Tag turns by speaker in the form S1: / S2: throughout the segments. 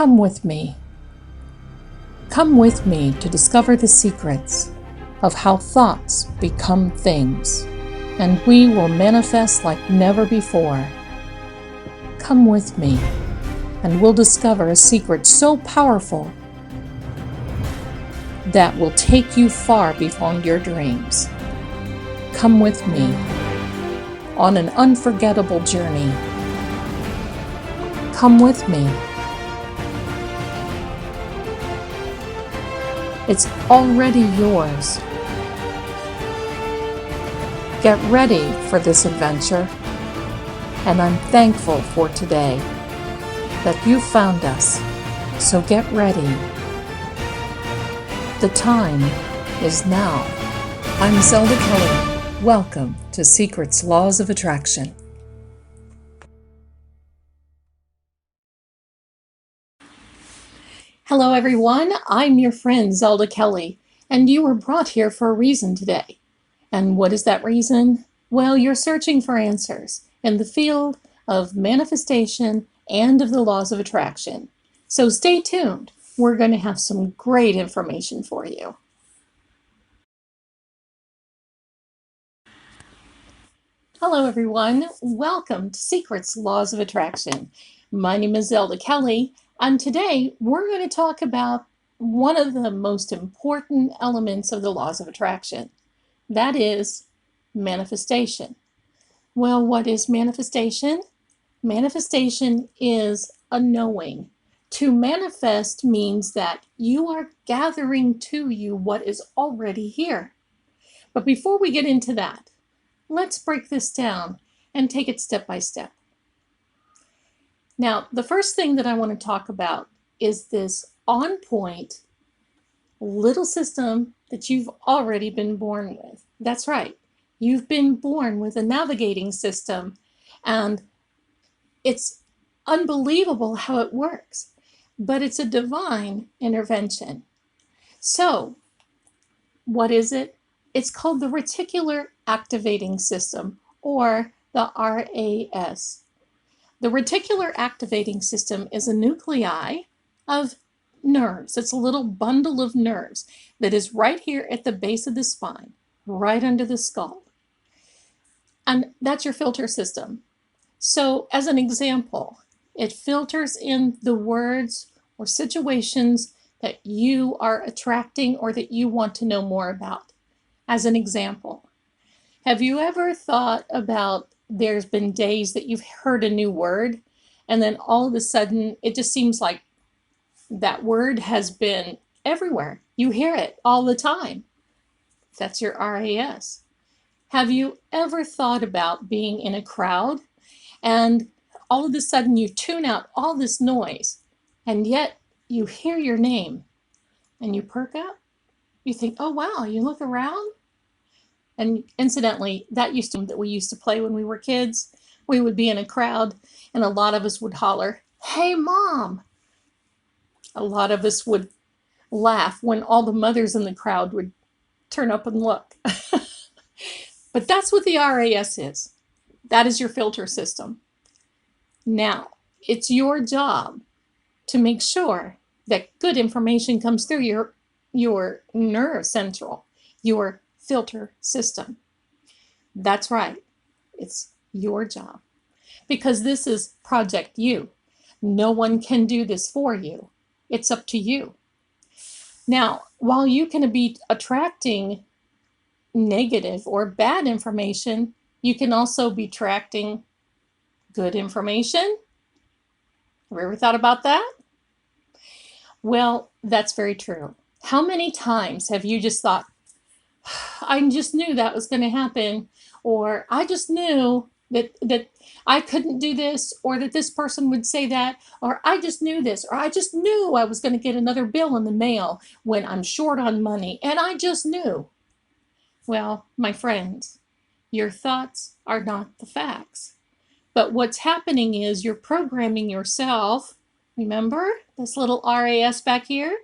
S1: Come with me. Come with me to discover the secrets of how thoughts become things, and we will manifest like never before. Come with me, and we'll discover a secret so powerful that will take you far beyond your dreams. Come with me on an unforgettable journey. Come with me. It's already yours. Get ready for this adventure, and I'm thankful for today that you found us, so get ready. The time is now. I'm Zelda Kelly. Welcome to Secrets Laws of Attraction. Hello everyone, I'm your friend Zelda Kelly, and you were brought here for a reason today. And what is that reason? Well, you're searching for answers in the field of manifestation and of the laws of attraction. So stay tuned. We're going to have some great information for you. Hello everyone, welcome to Secrets Laws of Attraction. My name is Zelda Kelly, and today we're going to talk about one of the most important elements of the laws of attraction. That is manifestation. Well, what is manifestation? Manifestation is a knowing. To manifest means that you are gathering to you what is already here. But before we get into that, let's break this down and take it step by step. Now, the first thing that I want to talk about is this on-point little system that you've already been born with. That's right. You've been born with a navigating system, and it's unbelievable how it works, but it's a divine intervention. So, what is it? It's called the Reticular Activating System, or the RAS. The Reticular Activating System is a nuclei of nerves. It's a little bundle of nerves that is right here at the base of the spine, right under the skull. And that's your filter system. So, as an example, it filters in the words or situations that you are attracting or that you want to know more about. As an example, have you ever thought about there's been days that you've heard a new word and then all of a sudden it just seems like that word has been everywhere. You hear it all the time. That's your RAS. Have you ever thought about being in a crowd and all of a sudden you tune out all this noise and yet you hear your name and you perk up? You think, oh wow, you look around? And incidentally, that we used to play when we were kids. We would be in a crowd and a lot of us would holler, "Hey mom!" A lot of us would laugh when all the mothers in the crowd would turn up and look. But that's what the RAS is. That is your filter system. Now, it's your job to make sure that good information comes through your nerve central, your filter system. That's right. It's your job. Because this is Project You. No one can do this for you. It's up to you. Now, while you can be attracting negative or bad information, you can also be attracting good information. Have you ever thought about that? Well, that's very true. How many times have you just thought, I just knew that was going to happen, or I just knew that I couldn't do this, or that this person would say that, or I just knew this, or I just knew I was going to get another bill in the mail when I'm short on money, and I just knew. Well, my friends, your thoughts are not the facts. But what's happening is you're programming yourself. Remember this little RAS back here?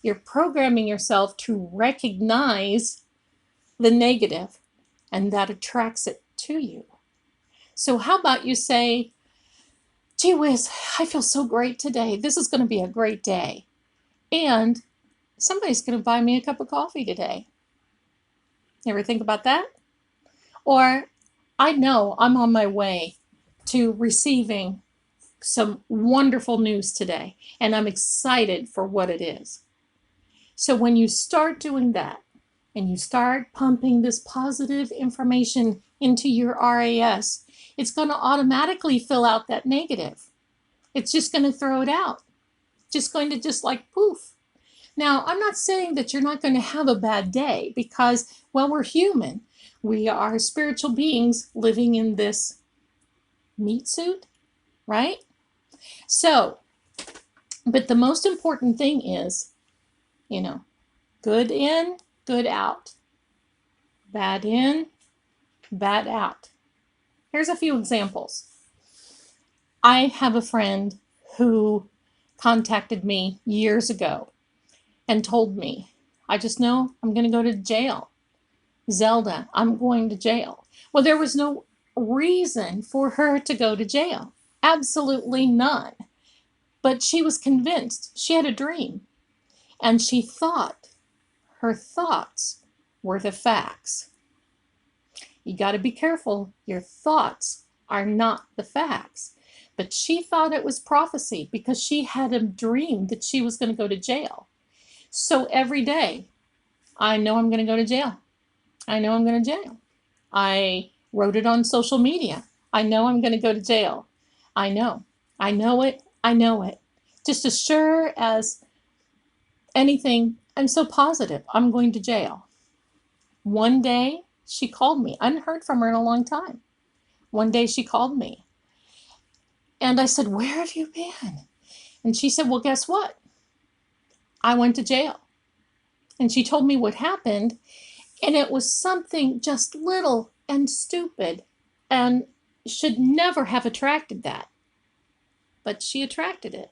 S1: You're programming yourself to recognize the negative, and that attracts it to you. So how about you say, gee whiz, I feel so great today. This is going to be a great day. And somebody's going to buy me a cup of coffee today. You ever think about that? Or I know I'm on my way to receiving some wonderful news today, and I'm excited for what it is. So when you start doing that and you start pumping this positive information into your RAS, it's going to automatically fill out that negative. It's just going to throw it out. Just going to just like poof. Now, I'm not saying that you're not going to have a bad day because, well, we're human. We are spiritual beings living in this meat suit, right? So, but the most important thing is, good in, good out. Bad in, bad out. Here's a few examples. I have a friend who contacted me years ago and told me, I just know I'm going to go to jail. Zelda, I'm going to jail. Well, there was no reason for her to go to jail. Absolutely none. But she was convinced. She had a dream. And she thought her thoughts were the facts. You got to be careful. Your thoughts are not the facts. But she thought it was prophecy because she had a dream that she was going to go to jail. So every day, I know I'm going to go to jail. I know I'm going to jail. I wrote it on social media. I know I'm going to go to jail. I know. I know it. I know it. Just as sure as anything, I'm so positive I'm going to jail. One day she called me. I hadn't heard from her in a long time. One day she called me. And I said, where have you been? And she said, well, guess what? I went to jail. And she told me what happened. And it was something just little and stupid and should never have attracted that. But she attracted it.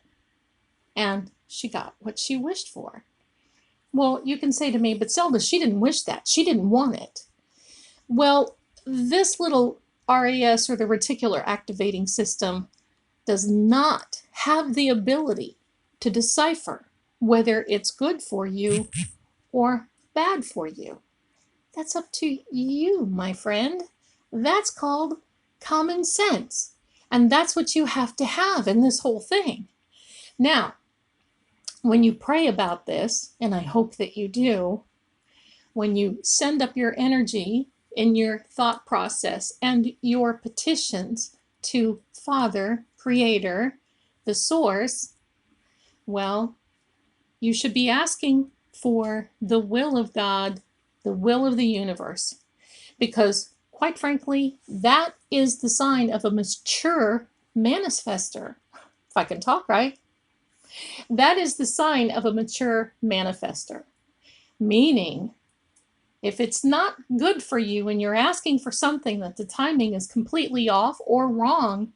S1: And she got what she wished for. Well, you can say to me, but Zelda, she didn't wish that. She didn't want it. Well, this little RAS, or the Reticular Activating System, does not have the ability to decipher whether it's good for you or bad for you. That's up to you, my friend. That's called common sense. And that's what you have to have in this whole thing. Now, when you pray about this, and I hope that you do, when you send up your energy in your thought process and your petitions to Father, Creator, the Source, well, you should be asking for the will of God, the will of the universe. Because, quite frankly, that is the sign of a mature manifester. If I can talk right. That is the sign of a mature manifester. Meaning, if it's not good for you and you're asking for something that the timing is completely off or wrong,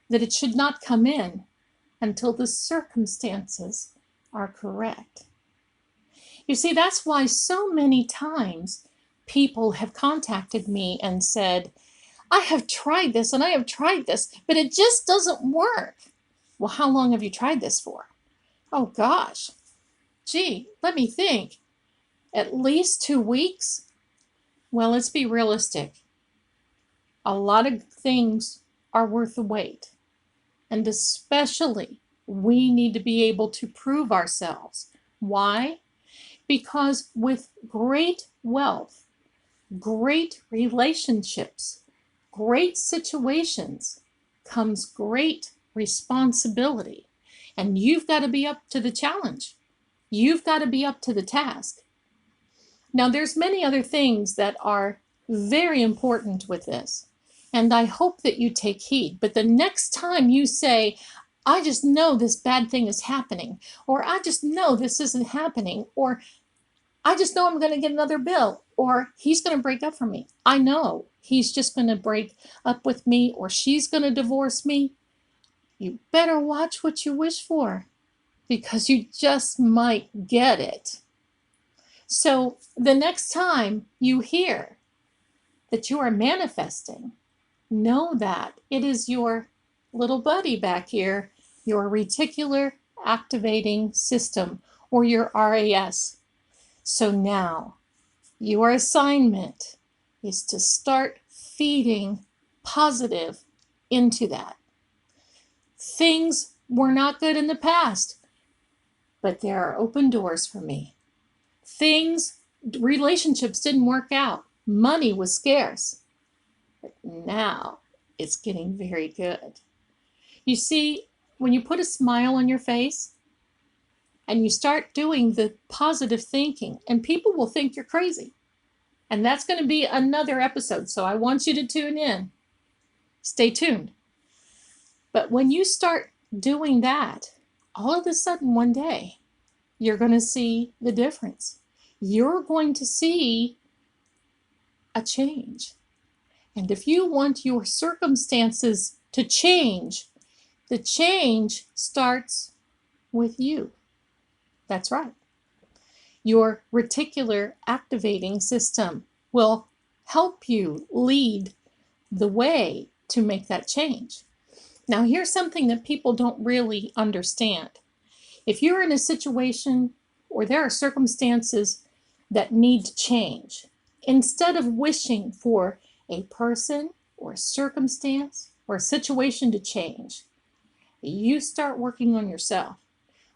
S1: that it should not come in until the circumstances are correct. You see, that's why so many times people have contacted me and said, I have tried this and I have tried this, but it just doesn't work. Well, how long have you tried this for? Oh gosh, gee, let me think. At least 2 weeks? Well, let's be realistic. A lot of things are worth the wait. And especially, we need to be able to prove ourselves. Why? Because with great wealth, great relationships, great situations comes great responsibility. And you've got to be up to the challenge. You've got to be up to the task. Now, there's many other things that are very important with this, and I hope that you take heed. But the next time you say, I just know this bad thing is happening, or I just know this isn't happening, or I just know I'm going to get another bill, or he's going to break up from me. I know he's just going to break up with me, or she's going to divorce me. You better watch what you wish for, because you just might get it. So the next time you hear that you are manifesting, know that it is your little buddy back here, your Reticular Activating System, or your RAS. So now, your assignment is to start feeding positive into that. Things were not good in the past, but there are open doors for me. Relationships didn't work out. Money was scarce. But now it's getting very good. You see, when you put a smile on your face and you start doing the positive thinking, and people will think you're crazy. And that's going to be another episode. So I want you to tune in. Stay tuned. But when you start doing that, all of a sudden one day, you're going to see the difference. You're going to see a change. And if you want your circumstances to change, the change starts with you. That's right. Your reticular activating system will help you lead the way to make that change. Now, here's something that people don't really understand. If you're in a situation or there are circumstances that need to change, instead of wishing for a person or a circumstance or a situation to change, you start working on yourself.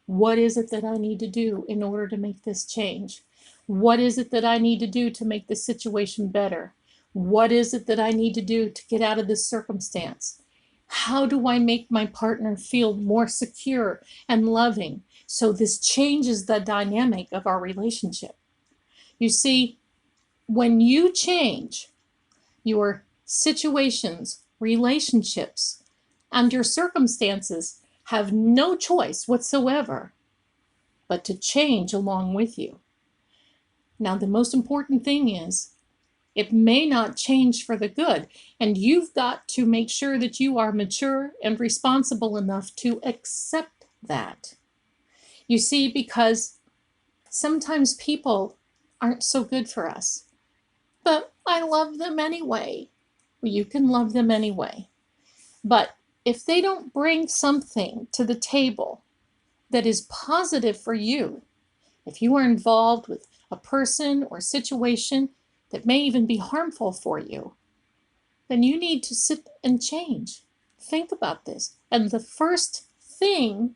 S1: What is it that I need to do in order to make this change? What is it that I need to do to make this situation better? What is it that I need to do to get out of this circumstance? How do I make my partner feel more secure and loving so this changes the dynamic of our relationship? You see, when you change, your situations, relationships, and your circumstances have no choice whatsoever but to change along with you. Now, the most important thing is it may not change for the good, and you've got to make sure that you are mature and responsible enough to accept that. You see, because sometimes people aren't so good for us, but I love them anyway. Well, you can love them anyway. But if they don't bring something to the table that is positive for you, if you are involved with a person or situation that may even be harmful for you, then you need to sit and change. Think about this. And the first thing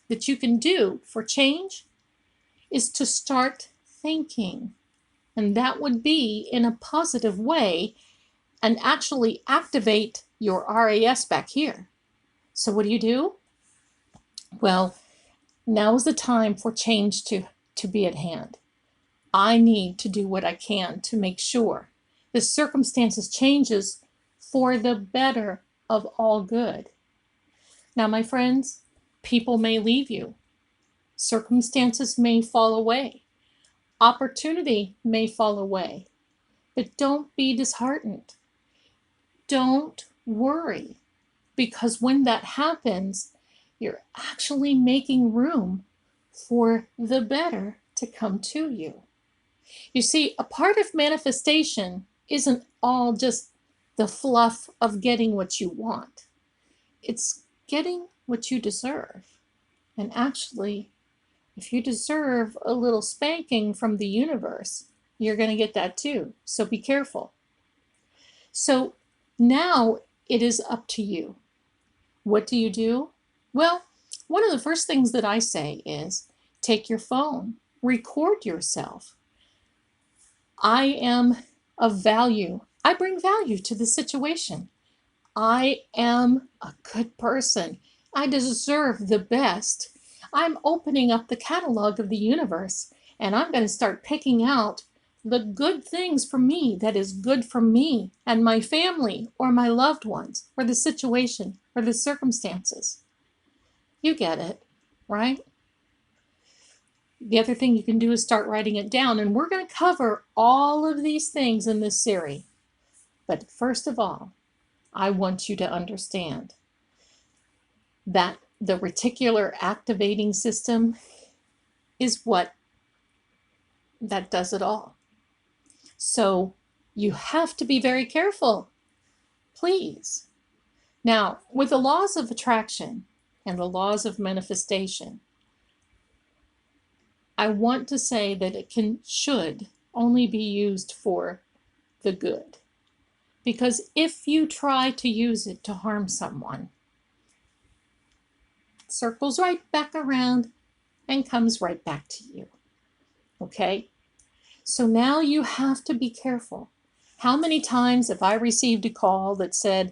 S1: that you can do for change is to start thinking. And that would be in a positive way and actually activate your RAS back here. So what do? Well, now is the time for change to be at hand. I need to do what I can to make sure the circumstances changes for the better of all good. Now, my friends, people may leave you. Circumstances may fall away. Opportunity may fall away. But don't be disheartened. Don't worry, because when that happens, you're actually making room for the better to come to you. You see, a part of manifestation isn't all just the fluff of getting what you want. It's getting what you deserve. And actually, if you deserve a little spanking from the universe, you're going to get that too. So be careful. So now it is up to you. What do? Well, one of the first things that I say is take your phone, record yourself. I am of value. I bring value to the situation. I am a good person. I deserve the best. I'm opening up the catalog of the universe, and I'm going to start picking out the good things for me that is good for me and my family or my loved ones or the situation or the circumstances. You get it, right? The other thing you can do is start writing it down, and we're going to cover all of these things in this series. But first of all, I want you to understand that the reticular activating system is what that does it all. So you have to be very careful, please. Now, with the laws of attraction and the laws of manifestation, I want to say that it should only be used for the good. Because if you try to use it to harm someone, it circles right back around and comes right back to you. Okay? So now you have to be careful. How many times have I received a call that said,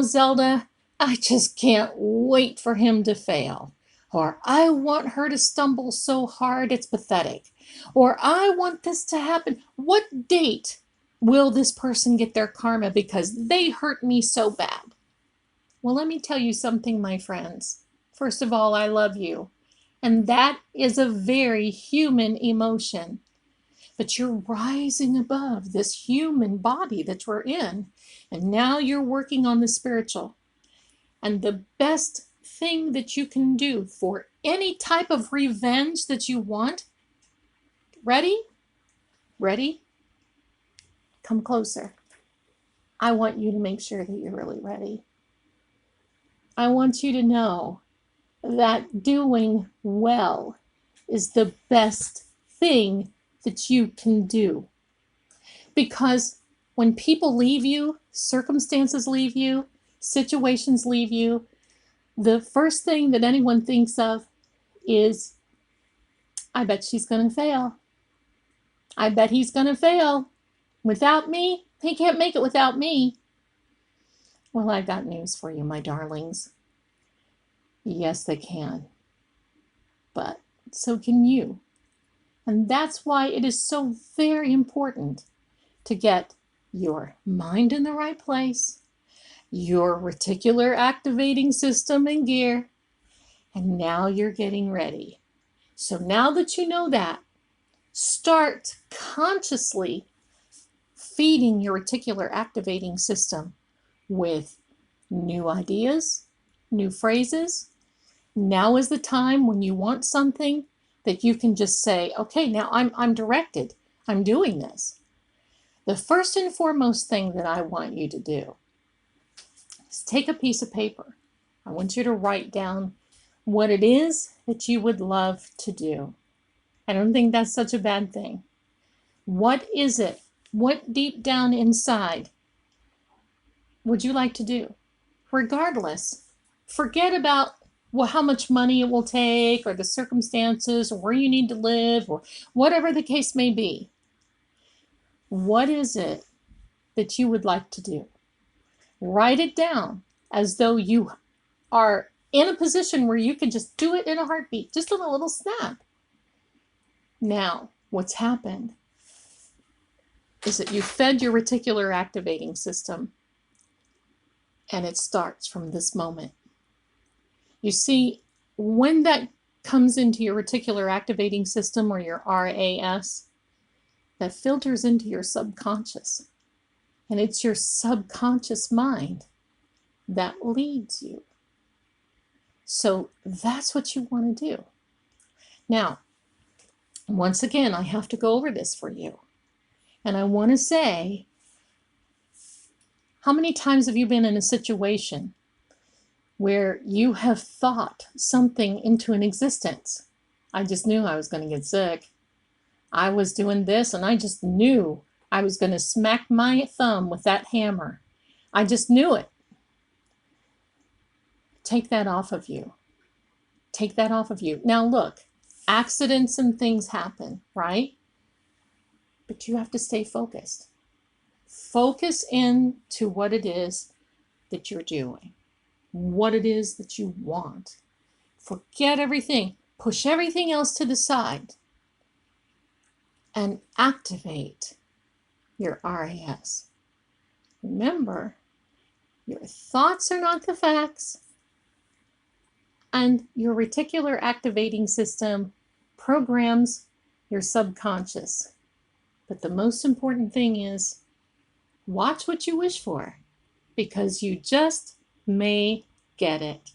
S1: Zelda, I just can't wait for him to fail. Or I want her to stumble so hard it's pathetic. Or I want this to happen. What date will this person get their karma because they hurt me so bad? Well, let me tell you something, my friends. First of all, I love you. And that is a very human emotion. But you're rising above this human body that we're in. And now you're working on the spiritual. And the best thing that you can do for any type of revenge that you want, ready? Ready? Come closer. I want you to make sure that you're really ready. I want you to know that doing well is the best thing that you can do. Because when people leave you, circumstances leave you, situations leave you, the first thing that anyone thinks of is, I bet she's going to fail. I bet he's going to fail. Without me, he can't make it without me. Well, I got news for you, my darlings. Yes, they can. But so can you. And that's why it is so very important to get your mind in the right place, your reticular activating system in gear, and now you're getting ready. So now that you know that, start consciously feeding your reticular activating system with new ideas, new phrases. Now is the time when you want something that you can just say, okay, now I'm directed. I'm doing this. The first and foremost thing that I want you to do is take a piece of paper. I want you to write down what it is that you would love to do. I don't think that's such a bad thing. What is it? What deep down inside would you like to do? Regardless, forget about how much money it will take or the circumstances or where you need to live or whatever the case may be. What is it that you would like to do? Write it down as though you are in a position where you can just do it in a heartbeat, just in a little snap. Now, what's happened is that you fed your reticular activating system, and it starts from this moment. You see, when that comes into your reticular activating system or your RAS, that filters into your subconscious. And it's your subconscious mind that leads you. So that's what you want to do. Now, once again, I have to go over this for you. And I want to say, how many times have you been in a situation where you have thought something into an existence? I just knew I was going to get sick. I was doing this and I just knew I was going to smack my thumb with that hammer. I just knew it. Take that off of you. Take that off of you. Now look, accidents and things happen, right? But you have to stay focused. Focus in to what it is that you're doing, what it is that you want. Forget everything. Push everything else to the side and activate your RAS. Remember, your thoughts are not the facts, and your reticular activating system programs your subconscious. But the most important thing is, watch what you wish for, because you just may get it.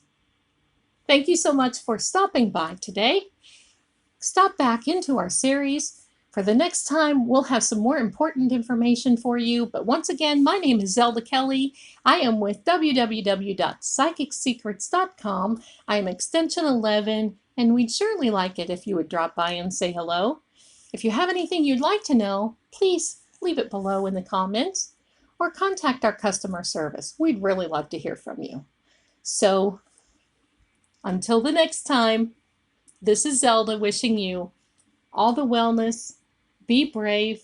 S1: Thank you so much for stopping by today. Stop back into our series For the next time, we'll have some more important information for you. But once again, my name is Zelda Kelly. I am with www.psychicsecrets.com. I am extension 11, and we'd surely like it if you would drop by and say hello. If you have anything you'd like to know, please leave it below in the comments or contact our customer service. We'd really love to hear from you. So until the next time, this is Zelda wishing you all the wellness, be brave,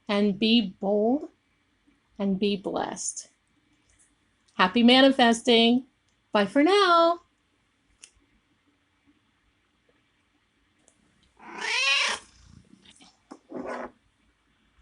S1: and be bold, and be blessed. Happy manifesting. Bye for now.